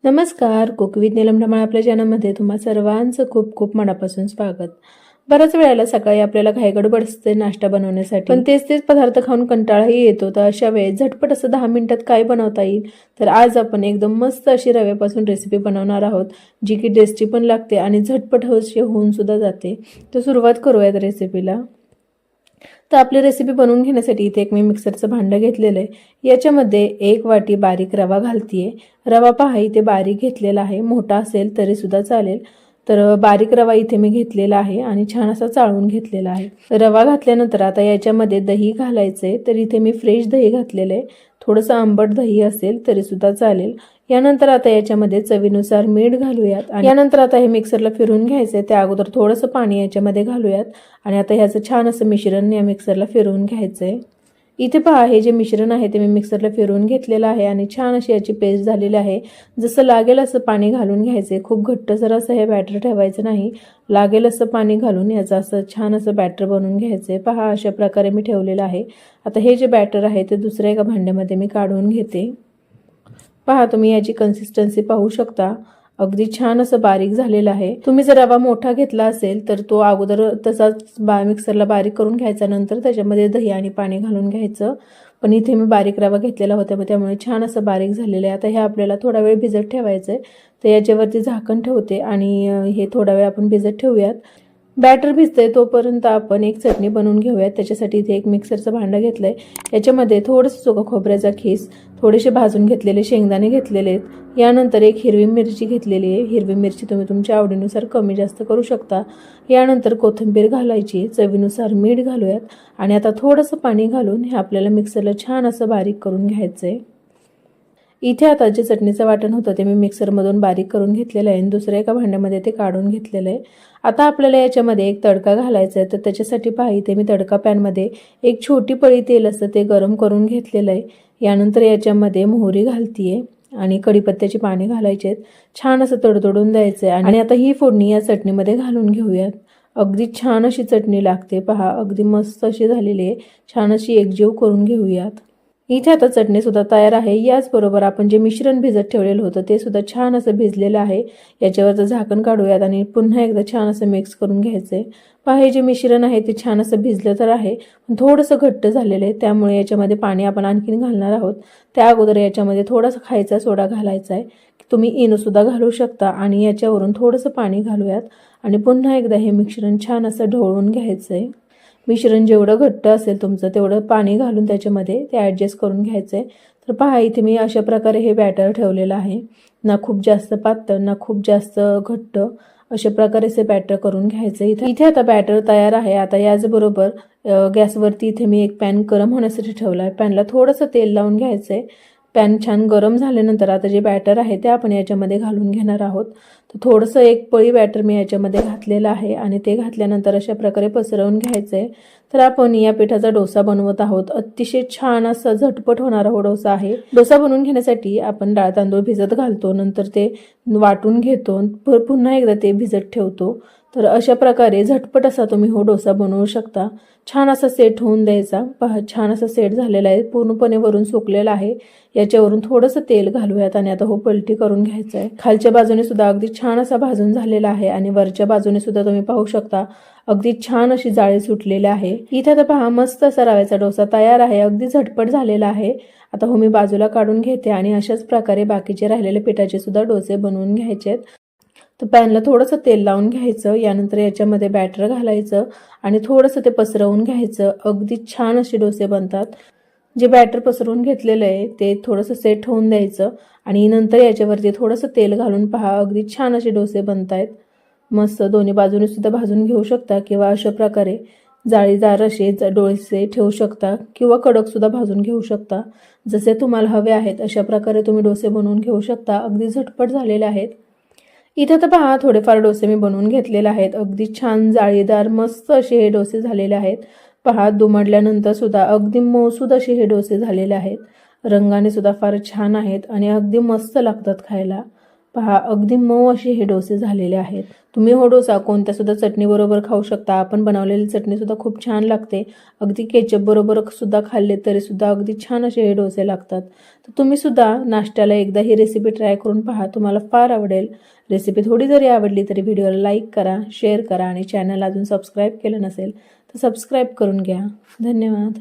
नमस्कार, cook with Neelam ढमाळ आपल्या चॅनलमध्ये तुम्हा सर्वांचं खूप खूप मनापासून स्वागत. बऱ्याच वेळेला सकाळी आपल्याला घाईगडबड असते नाश्ता बनवण्यासाठी, पण तेच पदार्थ खाऊन कंटाळाही येतो. तर अशा वेळेस झटपट असं 10 मिनिटात काय बनवता येईल, तर आज आपण एकदम मस्त अशी रव्यापासून रेसिपी बनवणार आहोत, जी की टेस्टी पण लागते आणि झटपट होऊन सुद्धा जाते. तर सुरुवात करूयात रेसिपीला. तर आपली रेसिपी बनवून घेण्यासाठी इथे एक मी मिक्सरचं भांडं घेतलेलं आहे. याच्यामध्ये 1 वाटी बारीक रवा घालतीये. रवा पहा इथे बारीक घेतलेला आहे, मोठा असेल तरी सुद्धा चालेल. तर बारीक रवा इथे मी घेतलेला आहे आणि छान असा चाळून घेतलेला आहे. रवा घातल्यानंतर आता याच्यामध्ये दही घालायचंय. तर इथे मी फ्रेश दही घातलेलं आहे. थोडंसं आंबट दही असेल तरी सुद्धा चालेल. यानंतर आता याच्यामध्ये चवीनुसार मीठ घालूयात आणि यानंतर आता हे मिक्सरला फिरून घ्यायचंय. त्या अगोदर थोडंसं पाणी याच्यामध्ये घालूयात आणि आता ह्याचं छान असं मिश्रण या मिक्सरला फिरवून घ्यायचंय. इथे पहा हे जे मिश्रण आहे ते मी मिक्सरला फिरवून घेतलेलं आहे आणि छान अशी याची पेस्ट झालेली आहे. जसं लागेल असं पाणी घालून घ्यायचंय. खूप घट्ट जर असं हे बॅटर ठेवायचं नाही, लागेल असं पाणी घालून याचं असं छान असं बॅटर बनवून घ्यायचंय. पहा अशा प्रकारे मी ठेवलेलं आहे. आता हे जे बॅटर आहे ते दुसऱ्या एका भांड्यामध्ये मी काढून घेते. पहा तुम्ही याची कन्सिस्टन्सी पाहू शकता, अगदी छान असं बारीक झालेलं आहे. तुम्ही जर रवा मोठा घेतला असेल तर तो अगोदर तसाच मिक्सरला बारीक करून घ्यायचा, नंतर त्याच्यामध्ये दही आणि पाणी घालून घ्यायचं. पण इथे मी बारीक रवा घेतलेला होता, त्यामुळे छान असं बारीक झालेलं आहे. आता हे आपल्याला थोडा वेळ भिजत ठेवायचं आहे. तर याच्यावरती झाकण ठेवते आणि हे थोडा वेळ आपण भिजत ठेवूयात. बॅटर भिजतंय तोपर्यंत आपण एक चटणी बनवून घेऊयात. त्याच्यासाठी इथे एक मिक्सरचं भांडं घेतलंय. याच्यामध्ये थोडंसं सुका खोबऱ्याचा खीस, थोडेसे भाजून घेतलेले शेंगदाणे घेतलेले आहेत. यानंतर एक हिरवी मिरची घेतलेली आहे. हिरवी मिरची तुम्ही तुमच्या आवडीनुसार कमी जास्त करू शकता. यानंतर कोथिंबीर घालायची, चवीनुसार मीठ घालूयात आणि आता थोडंसं पाणी घालून हे आपल्याला मिक्सरला छान असं बारीक करून घ्यायचंय. इथे आता जे चटणीचं वाटण होतं ते मी मिक्सरमधून बारीक करून घेतलेलं आहे आणि दुसऱ्या एका भांड्यामध्ये ते काढून घेतलेलं आहे. आता आपल्याला याच्यामध्ये एक तडका घालायचा आहे. तर त्याच्यासाठी पहा इथे मी तडका पॅनमध्ये एक छोटी पळी तेल असतं ते गरम करून घेतलेलं आहे. यानंतर याच्यामध्ये मोहरी घालतीये आणि कढीपत्त्याची पाने घालायचे आहेत. छान असं तडतडून द्यायचं आहे आणि आता ही फोडणी या चटणीमध्ये घालून घेऊयात. अगदी छान अशी चटणी लागते. पहा अगदी मस्त अशी झालेली आहे. छान अशी एकजीव करून घेऊयात. इथे आता चटणी सुद्धा तयार आहे. याचबरोबर आपण जे मिश्रण भिजत ठेवलेलं होतं ते सुद्धा छान असं भिजलेलं आहे. याच्यावरचं झाकण काढूयात आणि पुन्हा एकदा छान असं मिक्स करून घ्यायचंय. पहा हे जे मिश्रण आहे ते छान असं भिजलं तर आहे, पण थोडंसं घट्ट झालेलं आहे. त्यामुळे याच्यामध्ये पाणी आपण आणखीन घालणार आहोत. त्या अगोदर याच्यामध्ये थोडासा खायचा सोडा घालायचा आहे. तुम्ही इनो सुद्धा घालू शकता आणि याच्यावरून थोडंसं पाणी घालूयात आणि पुन्हा एकदा हे मिश्रण छान असं ढवळून घ्यायचंय. मिश्रण जेवढं घट्ट असेल तुमचं तेवढं पाणी घालून त्याच्यामध्ये ते ॲडजस्ट करून घ्यायचं आहे. तर पहा इथे मी अशा प्रकारे हे बॅटर ठेवलेलं आहे. ना खूप जास्त पातळ ना खूप जास्त घट्ट, अशा प्रकारे हे बॅटर करून घ्यायचं. इथे आता बॅटर तयार आहे. आता याचबरोबर गॅसवरती इथे मी एक पॅन गरम होण्यासाठी ठेवला आहे. पॅनला थोडंसं तेल लावून घ्यायचं आहे. पॅन छान गरम झाल्यानंतर आता जे बॅटर आहे ते आपण याच्यामध्ये घालून घेणार आहोत. तर थोडंसं एक पळी बॅटर मी याच्यामध्ये घातलेलं आहे आणि ते घातल्यानंतर अशा प्रकारे पसरवून घ्यायचं आहे. तर आपण या पिठाचा डोसा बनवत आहोत. अतिशय छान असा झटपट होणारा हा डोसा आहे. डोसा बनवून घेण्यासाठी आपण डाळ तांदूळ भिजत घालतो, नंतर ते वाटून घेतो, पुन्हा एकदा ते भिजत ठेवतो. तर अशा प्रकारे झटपट असा तुम्ही हो डोसा बनवू शकता. छान असा सेट होऊन द्यायचा. पहा छान असा सेट झालेला आहे, पूर्णपणे वरून सुकलेला आहे. याच्यावरून थोडंसं तेल घालूयात आणि आता हो पलटी करून घ्यायचं आहे. खालच्या बाजूने सुद्धा अगदी छान असा भाजून झालेला आहे आणि वरच्या बाजूने सुद्धा तुम्ही पाहू शकता अगदी छान अशी जाळी सुटलेली आहे. इथे आता पहा मस्त असा रव्याचा डोसा तयार आहे. अगदी झटपट झालेला आहे. आता हो मी बाजूला काढून घेते आणि अशाच प्रकारे बाकीचे राहिलेले पिठाचे सुद्धा डोसे बनवून घ्यायचे आहेत. तर पॅनला थोडंसं तेल लावून घ्यायचं. यानंतर याच्यामध्ये बॅटर घालायचं आणि थोडंसं ते पसरवून घ्यायचं. अगदी छान असे डोसे बनतात. जे बॅटर पसरवून घेतलेलं आहे ते थोडंसं सेट होऊन द्यायचं आणि नंतर याच्यावरती थोडंसं तेल घालून पहा अगदी छान असे डोसे बनतायत. मस्त दोन्ही बाजूने सुद्धा भाजून घेऊ शकता किंवा अशा प्रकारे जाळीदार असे डोसे ठेवू शकता किंवा कडक सुद्धा भाजून घेऊ शकता. जसे तुम्हाला हवे आहेत अशा प्रकारे तुम्ही डोसे बनवून घेऊ शकता. अगदी झटपट झालेले आहेत. इथे तर पहा थोडेफार डोसे मी बनवून घेतलेले आहेत. अगदी छान जाळीदार मस्त असे हे डोसे झालेले आहेत. पहा दुमडल्यानंतर सुद्धा अगदी मऊसूद असे हे डोसे झालेले आहेत. रंगाने सुद्धा फार छान आहेत आणि अगदी मस्त लागतात खायला. पहा अगदी मऊ असे हे डोसे झालेले आहेत। तुम्ही हो डोसा कोणत्या सुद्धा चटणी बरोबर खाऊ शकता। आपण बनवलेली चटणी सुद्धा खूप छान लागते। अगदी केचप बरोबर सुद्धा खाल्ले तरी सुद्धा अगदी छान असे हे डोसे लागतात। तर तुम्ही सुद्धा नाश्त्याला एकदा ही रेसिपी ट्राय करून पहा, तुम्हाला फार आवडेल। रेसिपी थोडी जरी आवडली तरी व्हिडिओला लाईक करा, शेअर करा आणि चॅनल अजून सबस्क्राईब केलं नसेल तर सबस्क्राईब करून घ्या। धन्यवाद।